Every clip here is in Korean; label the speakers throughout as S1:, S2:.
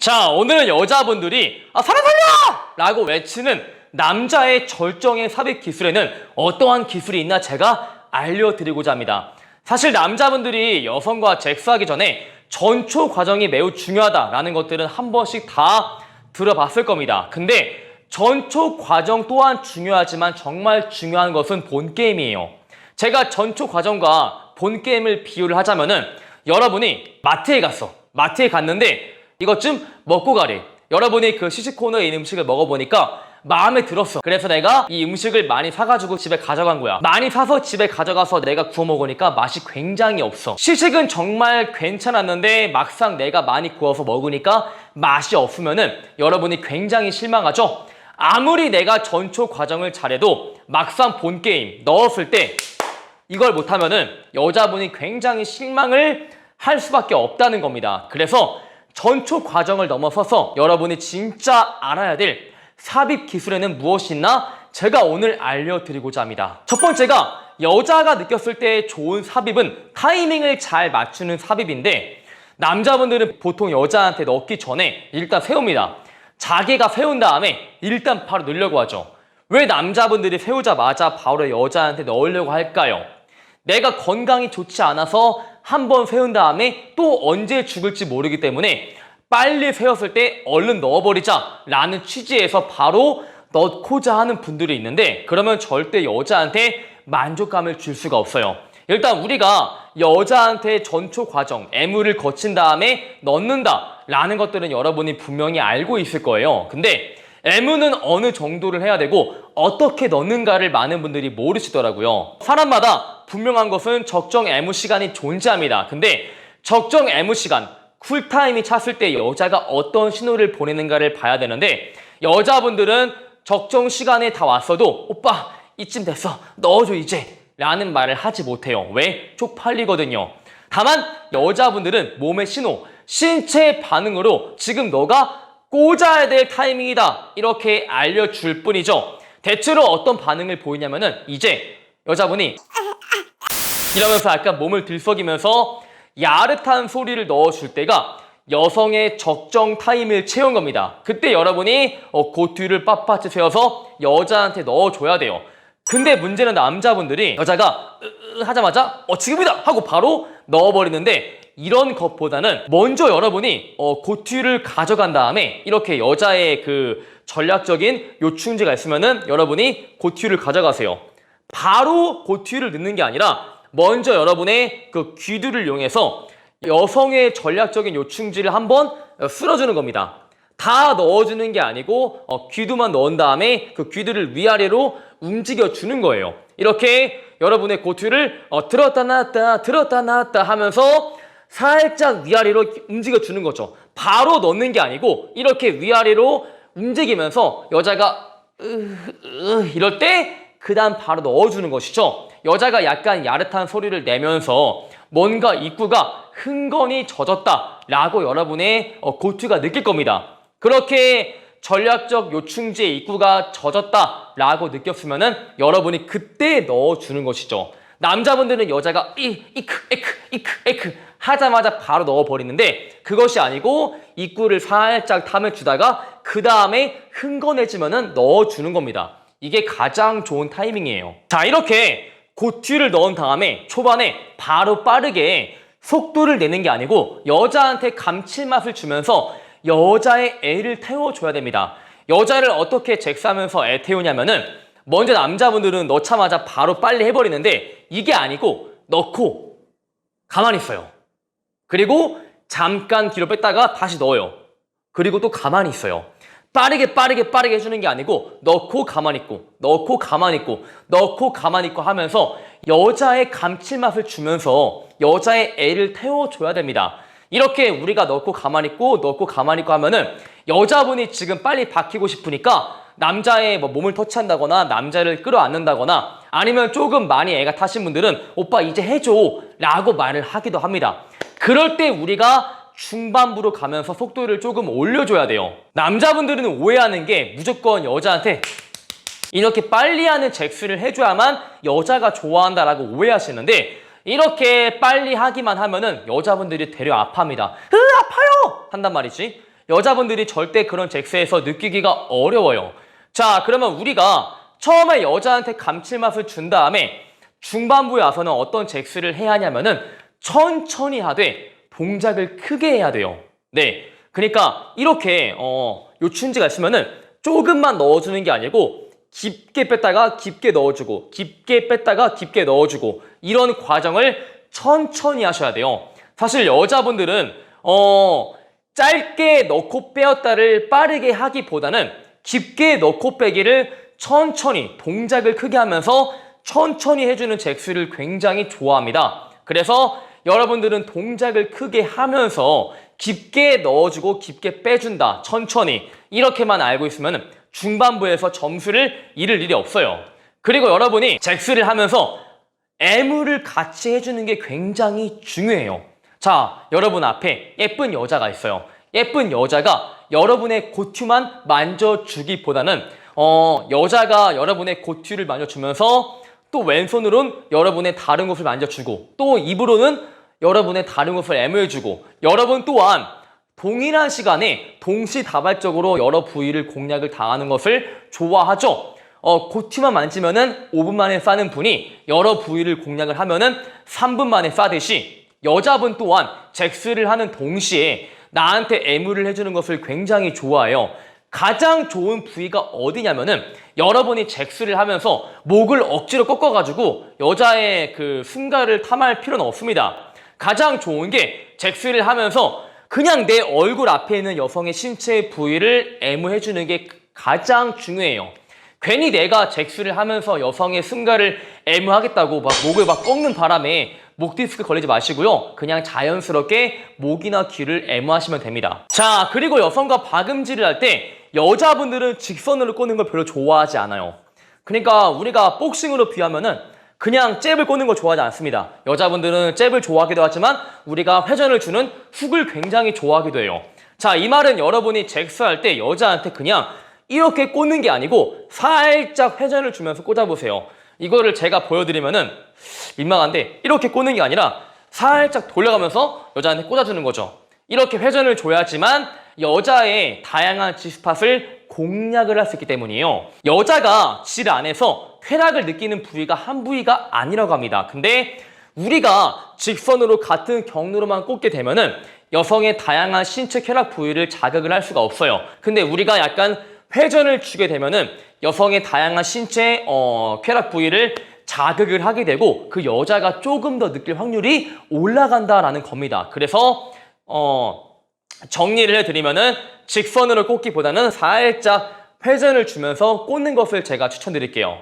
S1: 자, 오늘은 여자분들이 사람 살려! 라고 외치는 남자의 절정의 삽입 기술에는 어떠한 기술이 있나 제가 알려드리고자 합니다. 사실 남자분들이 여성과 섹스하기 전에 전초 과정이 매우 중요하다라는 것들은 한 번씩 다 들어봤을 겁니다. 근데 전초 과정 또한 중요하지만 정말 중요한 것은 본게임이에요. 제가 전초 과정과 본게임을 비유를 하자면은 여러분이 마트에 갔어. 마트에 갔는데 이것 좀 먹고 가래. 여러분이 그 시식 코너에 있는 음식을 먹어보니까 마음에 들었어. 그래서 내가 이 음식을 많이 사가지고 집에 가져간 거야. 많이 사서 집에 가져가서 내가 구워 먹으니까 맛이 굉장히 없어. 시식은 정말 괜찮았는데 막상 내가 많이 구워서 먹으니까 맛이 없으면은 여러분이 굉장히 실망하죠? 아무리 내가 전초 과정을 잘해도 막상 본 게임 넣었을 때 이걸 못하면은 여자분이 굉장히 실망을 할 수밖에 없다는 겁니다. 그래서 전초 과정을 넘어서서 여러분이 진짜 알아야 될 삽입 기술에는 무엇이 있나 제가 오늘 알려드리고자 합니다. 첫 번째가 여자가 느꼈을 때 좋은 삽입은 타이밍을 잘 맞추는 삽입인데 남자분들은 보통 여자한테 넣기 전에 일단 세웁니다. 자기가 세운 다음에 일단 바로 넣으려고 하죠. 왜 남자분들이 세우자마자 바로 여자한테 넣으려고 할까요? 내가 건강이 좋지 않아서 한 번 세운 다음에 또 언제 죽을지 모르기 때문에 빨리 세웠을 때 얼른 넣어버리자 라는 취지에서 바로 넣고자 하는 분들이 있는데 그러면 절대 여자한테 만족감을 줄 수가 없어요. 일단 우리가 여자한테 전초 과정, 애무를 거친 다음에 넣는다 라는 것들은 여러분이 분명히 알고 있을 거예요. 근데 애무는 어느 정도를 해야 되고 어떻게 넣는가를 많은 분들이 모르시더라고요. 사람마다 분명한 것은 적정 애무 시간이 존재합니다. 근데 적정 애무 시간, 쿨타임이 찼을 때 여자가 어떤 신호를 보내는가를 봐야 되는데 여자분들은 적정 시간에 다 왔어도 오빠 이쯤 됐어 넣어줘 이제 라는 말을 하지 못해요. 왜? 쪽팔리거든요. 다만 여자분들은 몸의 신호, 신체 반응으로 지금 너가 꽂아야 될 타이밍이다 이렇게 알려줄 뿐이죠. 대체로 어떤 반응을 보이냐면은 이제 여자분이 이러면서 약간 몸을 들썩이면서 야릇한 소리를 넣어줄 때가 여성의 적정 타임을 채운 겁니다. 그때 여러분이 그 뒤를 빳빳이 세워서 여자한테 넣어줘야 돼요. 근데 문제는 남자분들이 여자가 하자마자 지금이다 하고 바로 넣어버리는데 이런 것보다는 먼저 여러분이 그 뒤를 가져간 다음에 이렇게 여자의 그 전략적인 요충지가 있으면은 여러분이 그 뒤를 가져가세요. 바로 그 뒤를 넣는 게 아니라 먼저 여러분의 그 귀두를 이용해서 여성의 전략적인 요충지를 한번 쓸어주는 겁니다. 다 넣어주는 게 아니고 귀두만 넣은 다음에 그 귀두를 위아래로 움직여주는 거예요. 이렇게 여러분의 고투를 들었다 놨다 들었다 놨다 하면서 살짝 위아래로 움직여주는 거죠. 바로 넣는 게 아니고 이렇게 위아래로 움직이면서 여자가 이럴 때 그 다음 바로 넣어주는 것이죠. 여자가 약간 야릇한 소리를 내면서 뭔가 입구가 흥건히 젖었다 라고 여러분의 고투가 느낄 겁니다. 그렇게 전략적 요충지의 입구가 젖었다 라고 느꼈으면은 여러분이 그때 넣어주는 것이죠. 남자분들은 여자가 이크 하자마자 바로 넣어버리는데 그것이 아니고 입구를 살짝 탐을 주다가 그 다음에 흥건해지면은 넣어주는 겁니다. 이게 가장 좋은 타이밍이에요. 자, 이렇게 고투를 넣은 다음에 초반에 바로 빠르게 속도를 내는 게 아니고 여자한테 감칠맛을 주면서 여자의 애를 태워줘야 됩니다. 여자를 어떻게 잭스하면서 애 태우냐면은 먼저 남자분들은 넣자마자 바로 빨리 해버리는데 이게 아니고 넣고 가만히 있어요. 그리고 잠깐 뒤로 뺐다가 다시 넣어요. 그리고 또 가만히 있어요. 빠르게 해주는 게 아니고 넣고 가만히 있고 넣고 가만히 있고 넣고 가만히 있고 하면서 여자의 감칠맛을 주면서 여자의 애를 태워줘야 됩니다. 이렇게 우리가 넣고 가만히 있고 넣고 가만히 있고 하면은 여자분이 지금 빨리 박히고 싶으니까 남자의 몸을 터치한다거나 남자를 끌어안는다거나 아니면 조금 많이 애가 타신 분들은 오빠 이제 해줘 라고 말을 하기도 합니다. 그럴 때 우리가 중반부로 가면서 속도를 조금 올려줘야 돼요. 남자분들은 오해하는 게 무조건 여자한테 이렇게 빨리 하는 잭스를 해줘야만 여자가 좋아한다라고 오해하시는데 이렇게 빨리 하기만 하면은 여자분들이 되려 아파합니다. 아파요! 한단 말이지. 여자분들이 절대 그런 잭스에서 느끼기가 어려워요. 자, 그러면 우리가 처음에 여자한테 감칠맛을 준 다음에 중반부에 와서는 어떤 잭스를 해야 하냐면은 천천히 하되 동작을 크게 해야 돼요. 네, 그러니까 이렇게 요춘지가 있으면은 조금만 넣어주는 게 아니고 깊게 뺐다가 깊게 넣어주고 깊게 뺐다가 깊게 넣어주고 이런 과정을 천천히 하셔야 돼요. 사실 여자분들은 짧게 넣고 빼었다를 빠르게 하기보다는 깊게 넣고 빼기를 천천히 동작을 크게 하면서 천천히 해주는 잭스를 굉장히 좋아합니다. 그래서 여러분들은 동작을 크게 하면서 깊게 넣어주고 깊게 빼준다. 천천히 이렇게만 알고 있으면 중반부에서 점수를 잃을 일이 없어요. 그리고 여러분이 잭스를 하면서 애무를 같이 해주는 게 굉장히 중요해요. 자, 여러분 앞에 예쁜 여자가 있어요. 예쁜 여자가 여러분의 고튜만 만져주기보다는 여자가 여러분의 고튜를 만져주면서 또 왼손으로는 여러분의 다른 곳을 만져주고 또 입으로는 여러분의 다른 곳을 애무해주고 여러분 또한 동일한 시간에 동시다발적으로 여러 부위를 공략을 당하는 것을 좋아하죠. 고티만 만지면은 5분 만에 싸는 분이 여러 부위를 공략을 하면은 3분 만에 싸듯이 여자분 또한 잭스를 하는 동시에 나한테 애무를 해주는 것을 굉장히 좋아해요. 가장 좋은 부위가 어디냐면은 여러분이 잭스를 하면서 목을 억지로 꺾어가지고 여자의 그 승가를 탐할 필요는 없습니다. 가장 좋은 게 잭스를 하면서 그냥 내 얼굴 앞에 있는 여성의 신체 부위를 애무해주는 게 가장 중요해요. 괜히 내가 잭스를 하면서 여성의 승가를 애무하겠다고 막 목을 막 꺾는 바람에 목 디스크 걸리지 마시고요. 그냥 자연스럽게 목이나 귀를 애무하시면 됩니다. 자, 그리고 여성과 박음질을 할 때 여자분들은 직선으로 꼬는 걸 별로 좋아하지 않아요. 그러니까 우리가 복싱으로 비하면은 그냥 잽을 꼬는 걸 좋아하지 않습니다. 여자분들은 잽을 좋아하기도 하지만 우리가 회전을 주는 훅을 굉장히 좋아하기도 해요. 자, 이 말은 여러분이 잭스할 때 여자한테 그냥 이렇게 꽂는 게 아니고 살짝 회전을 주면서 꽂아보세요. 이거를 제가 보여드리면은 민망한데 이렇게 꽂는 게 아니라 살짝 돌려가면서 여자한테 꽂아주는 거죠. 이렇게 회전을 줘야지만 여자의 다양한 G스팟을 공략을 할 수 있기 때문이에요. 여자가 질 안에서 쾌락을 느끼는 부위가 한 부위가 아니라고 합니다. 근데 우리가 직선으로 같은 경로로만 꽂게 되면은 여성의 다양한 신체 쾌락 부위를 자극을 할 수가 없어요. 근데 우리가 약간 회전을 주게 되면은 여성의 다양한 신체 쾌락 부위를 자극을 하게 되고 그 여자가 조금 더 느낄 확률이 올라간다라는 겁니다. 그래서 정리를 해드리면은 직선으로 꽂기보다는 살짝 회전을 주면서 꽂는 것을 제가 추천드릴게요.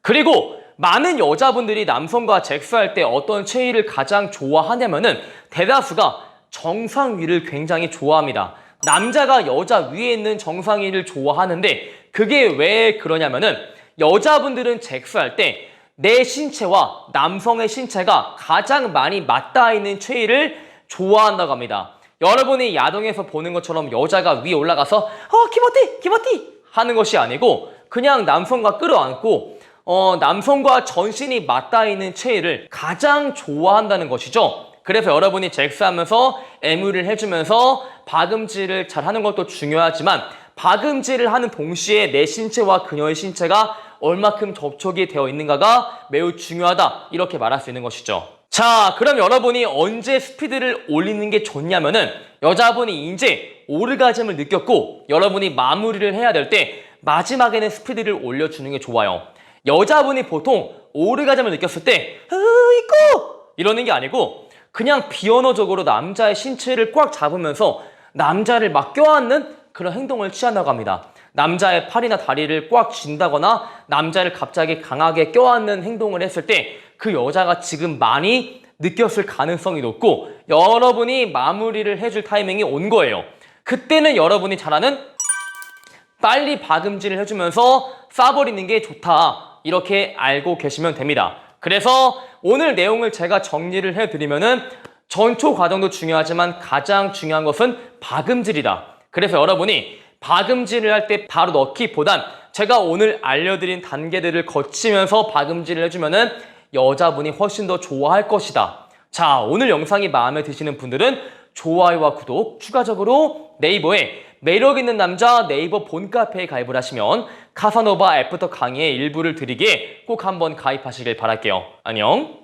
S1: 그리고 많은 여자분들이 남성과 잭스할 때 어떤 체위를 가장 좋아하냐면은 대다수가 정상위를 굉장히 좋아합니다. 남자가 여자 위에 있는 정상위를 좋아하는데 그게 왜 그러냐면은 여자분들은 잭스할 때 내 신체와 남성의 신체가 가장 많이 맞닿아 있는 체위를 좋아한다고 합니다. 여러분이 야동에서 보는 것처럼 여자가 위에 올라가서 기모티 기모티 하는 것이 아니고 그냥 남성과 끌어안고 남성과 전신이 맞닿아 있는 체위를 가장 좋아한다는 것이죠. 그래서 여러분이 잭스하면서 애무를 해주면서 박음질을 잘 하는 것도 중요하지만 박음질을 하는 동시에 내 신체와 그녀의 신체가 얼마큼 접촉이 되어 있는가가 매우 중요하다 이렇게 말할 수 있는 것이죠. 자, 그럼 여러분이 언제 스피드를 올리는 게 좋냐면은 여자분이 이제 오르가즘을 느꼈고 여러분이 마무리를 해야 될 때 마지막에는 스피드를 올려주는 게 좋아요. 여자분이 보통 오르가즘을 느꼈을 때 이거 이러는 게 아니고 그냥 비언어적으로 남자의 신체를 꽉 잡으면서 남자를 막 껴안는 그런 행동을 취한다고 합니다. 남자의 팔이나 다리를 꽉 쥔다거나 남자를 갑자기 강하게 껴안는 행동을 했을 때 그 여자가 지금 많이 느꼈을 가능성이 높고 여러분이 마무리를 해줄 타이밍이 온 거예요. 그때는 여러분이 잘하는 빨리 박음질을 해주면서 쏴버리는 게 좋다 이렇게 알고 계시면 됩니다. 그래서 오늘 내용을 제가 정리를 해드리면은 전초 과정도 중요하지만 가장 중요한 것은 박음질이다. 그래서 여러분이 박음질을 할 때 바로 넣기보단 제가 오늘 알려드린 단계들을 거치면서 박음질을 해주면은 여자분이 훨씬 더 좋아할 것이다. 자, 오늘 영상이 마음에 드시는 분들은 좋아요와 구독, 추가적으로 네이버에 매력 있는 남자 네이버 본카페에 가입을 하시면 카사노바 애프터 강의의 일부를 드리기에 꼭 한번 가입하시길 바랄게요. 안녕.